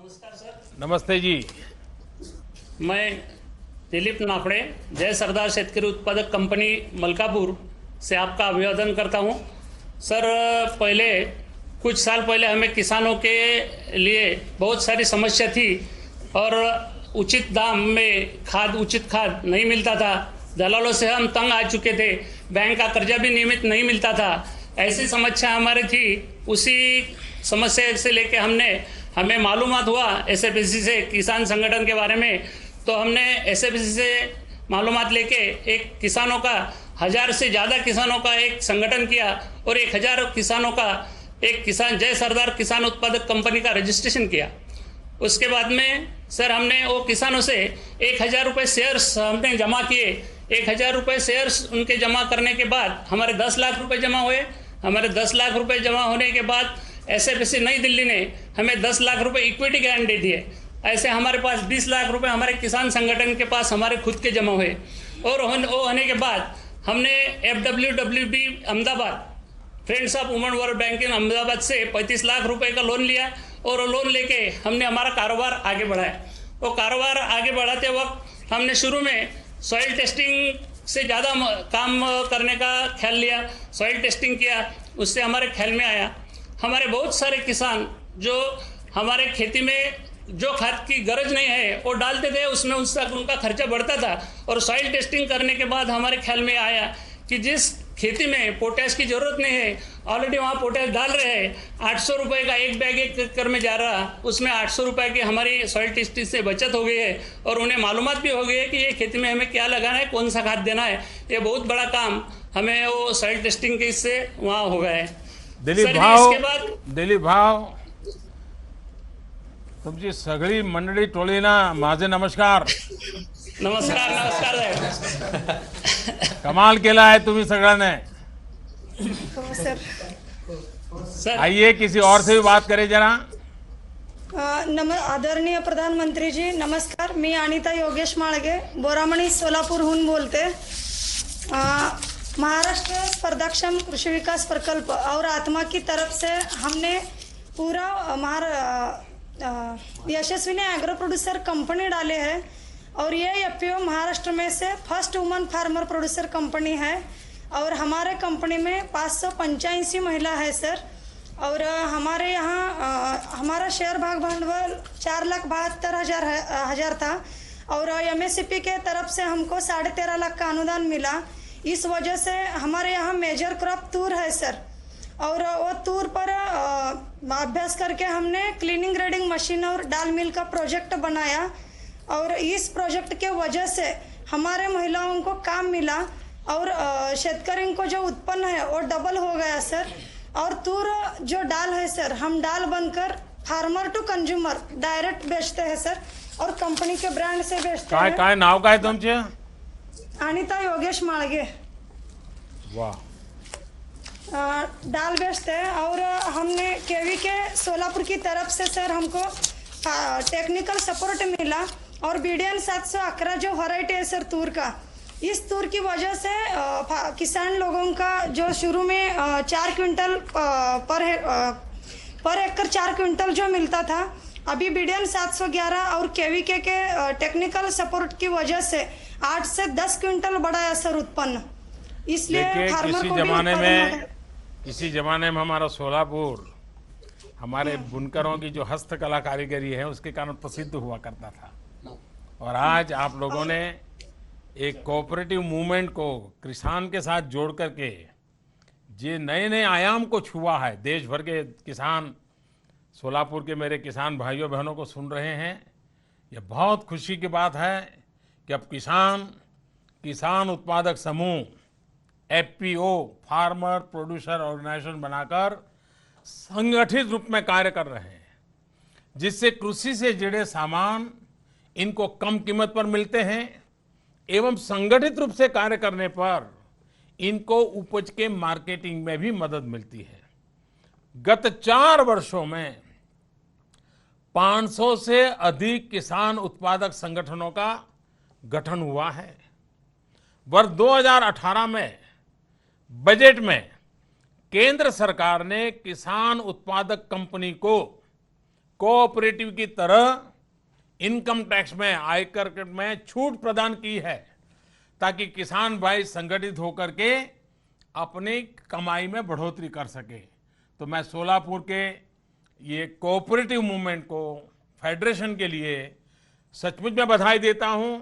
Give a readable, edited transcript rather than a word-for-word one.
नमस्कार सर। नमस्ते जी। मैं दिलीप नाफड़े जय सरदार शेतकरी उत्पादक कंपनी मलकापुर से आपका अभिवादन करता हूं। सर, पहले कुछ साल पहले हमें किसानों के लिए बहुत सारी समस्या थी और उचित दाम में उचित खाद नहीं मिलता था। दलालों से हम तंग आ चुके थे। बैंक का कर्जा भी नियमित नहीं मिलता था। ऐसी समस्या हमारी थी। उसी समस्या से लेके हमें मालूमात हुआ एसएफएससी से, किसान संगठन के बारे में। तो हमने एसएफएससी से मालूमात लेके एक किसानों का 1000 से ज़्यादा किसानों का एक संगठन किया और 1000 किसानों का एक किसान जय सरदार किसान उत्पादक कंपनी का रजिस्ट्रेशन किया। उसके बाद में सर हमने वो किसानों से 1000 रुपये शेयर्स हमने जमा किए। 1000 रुपये शेयर्स उनके जमा करने के बाद हमारे 10 लाख रुपए जमा हुए। हमारे 10 लाख रुपए जमा होने के बाद एसएफएससी नई दिल्ली ने हमें 10 लाख रुपए इक्विटी गारंटी दिए। ऐसे हमारे पास 20 लाख रुपए हमारे किसान संगठन के पास हमारे खुद के जमा हुए। और वो होने के बाद हमने FWWB Ahmedabad, friends of women world banking Ahmedabad से 35 लाख रुपए का लोन लिया और वो लोन लेके हमने हमारा कारोबार आगे बढ़ाया। वो कारोबार आगे बढ़ाते वक्त हमने शुरू में सॉइल टेस्टिंग से ज़्यादा काम करने का ख्याल लिया। सॉइल टेस्टिंग किया, उससे हमारे ख्याल में आया हमारे बहुत सारे किसान जो हमारे खेती में जो खाद की गरज नहीं है वो डालते थे, उसमें उनका खर्चा बढ़ता था। और सॉइल टेस्टिंग करने के बाद हमारे ख्याल में आया कि जिस खेती में पोटैश की ज़रूरत नहीं है ऑलरेडी वहाँ पोटैश डाल रहे हैं। 800 रुपये का एक बैग एक एकड़ में जा रहा, उसमें 800 रुपये की हमारी सॉइल टेस्टिंग से बचत हो गई है और उन्हें मालूमात भी हो गई है कि ये खेती में हमें क्या लगाना है, कौन सा खाद देना है। ये बहुत बड़ा काम हमें वो सॉइल टेस्टिंग के इससे वहाँ हो गया है। दिलीप भाव, तुमची सगळी मंडळी टोळी ना, माझे नमस्कार। नमस्कार साहेब। कमाल केला है तुम्ही सगळ्यांने। सर आइए किसी और से भी बात करें जरा। आदरणीय प्रधानमंत्री जी नमस्कार। मी अनिता योगेश माळगे बोरामणी सोलापूरहून बोलते। महाराष्ट्र स्पर्धाक्षम कृषि विकास प्रकल्प और आत्मा की तरफ से हमने पूरा यशस्वी ने एग्रो प्रोड्यूसर कंपनी डाले हैं और ये एफपीओ महाराष्ट्र में से first woman farmer producer company है और हमारे कंपनी में 585 महिला है सर। और हमारे यहाँ हमारा शेयर भाग भांडवल 4,72,000 था और एमएसपी के तरफ से हमको 13.5 लाख का अनुदान मिला। इस वजह से हमारे यहाँ मेजर क्रॉप तूर है सर। और वो तूर पर अभ्यास करके हमने क्लीनिंग ग्रेडिंग मशीन और दाल मिल का प्रोजेक्ट बनाया और इस प्रोजेक्ट के वजह से हमारे महिलाओं को काम मिला और शेतकरी को जो उत्पन्न है वो डबल हो गया सर। और तूर जो दाल है सर, हम दाल बनकर फार्मर टू कंज्यूमर डायरेक्ट बेचते हैं सर और कंपनी के ब्रांड से बेचते हैं। काय नाव काय तुमचे? अनिता योगेश माळगे। वाह। दाल बेचते हैं और हमने केवी के सोलापुर की तरफ से सर हमको टेक्निकल सपोर्ट मिला और BDN 711 जो वैरायटी है सर तूर का, इस तूर की वजह से किसान लोगों का जो शुरू में 4 क्विंटल पर एकड़ 4 क्विंटल जो मिलता था, अभी BDN 711 और KVK के टेक्निकल सपोर्ट की वजह से 8 से 10 क्विंटल बढ़ाया सर उत्पन्न। इसलिए फार्मर को किसी जमाने में हमारा सोलापुर हमारे बुनकरों की जो हस्तकला कारीगरी है उसके कारण प्रसिद्ध हुआ करता था। और आज आप लोगों ने एक कोऑपरेटिव मूवमेंट को किसान के साथ जोड़ करके ये नए नए आयाम को छुआ है। देश भर के किसान, सोलापुर के मेरे किसान भाइयों बहनों को सुन रहे हैं। ये बहुत खुशी की बात है कि अब किसान उत्पादक समूह FPO फार्मर प्रोड्यूसर ऑर्गेनाइजेशन बनाकर संगठित रूप में कार्य कर रहे हैं, जिससे कृषि से जुड़े सामान इनको कम कीमत पर मिलते हैं एवं संगठित रूप से कार्य करने पर इनको उपज के मार्केटिंग में भी मदद मिलती है। गत 4 वर्षों में 500 से अधिक किसान उत्पादक संगठनों का गठन हुआ है। वर्ष 2018 में बजट में केंद्र सरकार ने किसान उत्पादक कंपनी को कोऑपरेटिव की तरह इनकम टैक्स में, आयकर में छूट प्रदान की है, ताकि किसान भाई संगठित होकर के अपनी कमाई में बढ़ोतरी कर सके। तो मैं सोलापुर के ये कोऑपरेटिव मूवमेंट को, फेडरेशन के लिए सचमुच में बधाई देता हूं